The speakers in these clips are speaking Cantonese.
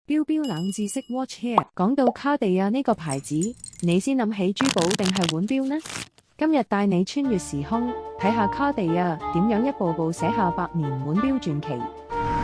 標標冷知識 Watch here。講到卡地亞呢個牌子，你先諗起珠寶定係腕錶呢？今日帶你穿越時空，睇下卡地亞點樣一步步寫下百年腕錶傳奇。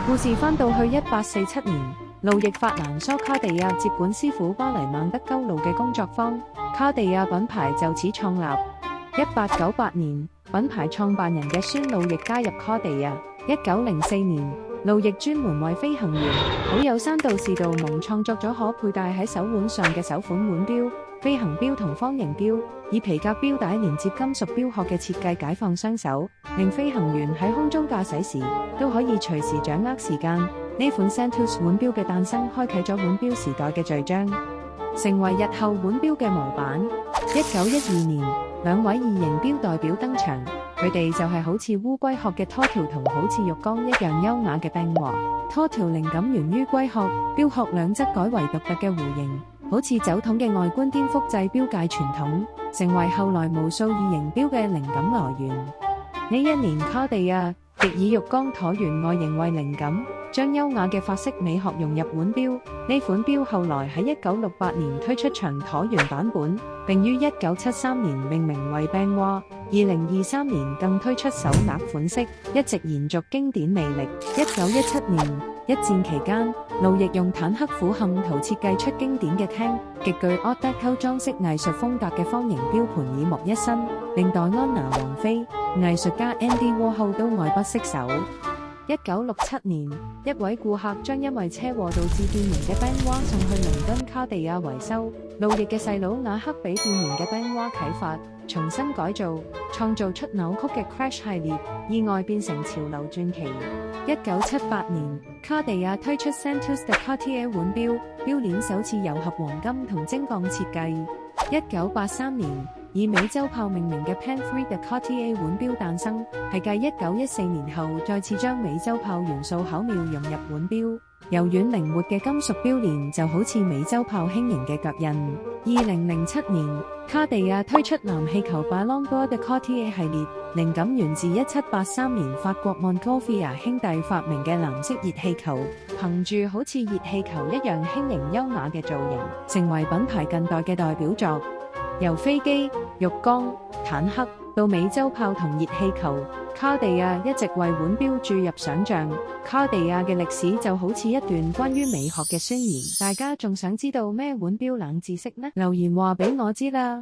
故事翻到去1847年，路易法蘭蘇卡地亞接管師傅巴黎孟德鳩路嘅工作坊，卡地亞品牌就此創立。1898年，品牌創辦人嘅孫路易加入卡地亞。1904年，路易專門為飛行員好友山道士道蒙創作咗可佩戴喺手腕上嘅首款腕錶、飛行錶同方形錶，以皮革錶帶連接金屬錶殼嘅設計解放雙手，令飛行員喺空中駕駛時都可以隨時掌握時間。呢款 Santos 腕錶嘅誕生，開啟咗腕錶時代嘅序章，成為日後腕錶嘅模板。1912年，兩位異形錶代表登場，佢哋就係好似烏龜殼嘅 Tortoise 同好似玉缸一樣優雅嘅 Benoit。Tortoise 靈感源於龜殼，錶殼兩側改為獨特嘅弧形，好似酒桶嘅外觀，顛覆製錶界傳統，成為後來無數異形錶嘅靈感來源。呢一年，卡地亞亦以玉缸橢圓外形為靈感，將優雅嘅法式美學融入腕錶。呢款錶後來喺1968年推出長橢圓版本，並於1973年命名為 Benoit。2023年更推出手鐲款式，一直延續經典魅力。1917年，一戰期間，路易用坦克虎嵌圖設計出經典嘅聽，極具 Art Deco 裝飾藝術風格嘅方形錶盤耳目一新，令戴安娜王妃、藝術家 Andy Warhol 都愛不釋手。1967年，一位顧客將因為車禍導致變形嘅 Benoit 送去倫敦卡地亞維修，路易嘅細佬雅克俾變形嘅 Benoit啟發，重新改造，創造出扭曲嘅 Crash 系列，意外變成潮流傳奇。1978年，卡地亞推出 Santos de Cartier 腕錶，錶鏈首次糅合黃金同精鋼設計。1983年，以美洲豹命名嘅 Pan3 de Cartier 腕錶誕生，係繼1914年後再次將美洲豹元素巧妙融入腕錶。柔軟靈活嘅金屬錶鏈就好似美洲豹輕盈嘅腳印。2007年，卡地亞推出藍氣球 Ballon d'Or de Cartier 系列，靈感源自1783年法國 Montgolfier 兄弟發明嘅藍色熱氣球，憑住好似熱氣球一樣輕盈優雅嘅造型，成為品牌近代嘅代表作。由飛機、浴缸、坦克到美洲豹同熱氣球，卡地亞一直為腕錶注入想像。卡地亞嘅歷史就好似一段關於美學嘅宣言。大家仲想知道咩腕錶冷知識呢？留言話俾我知啦！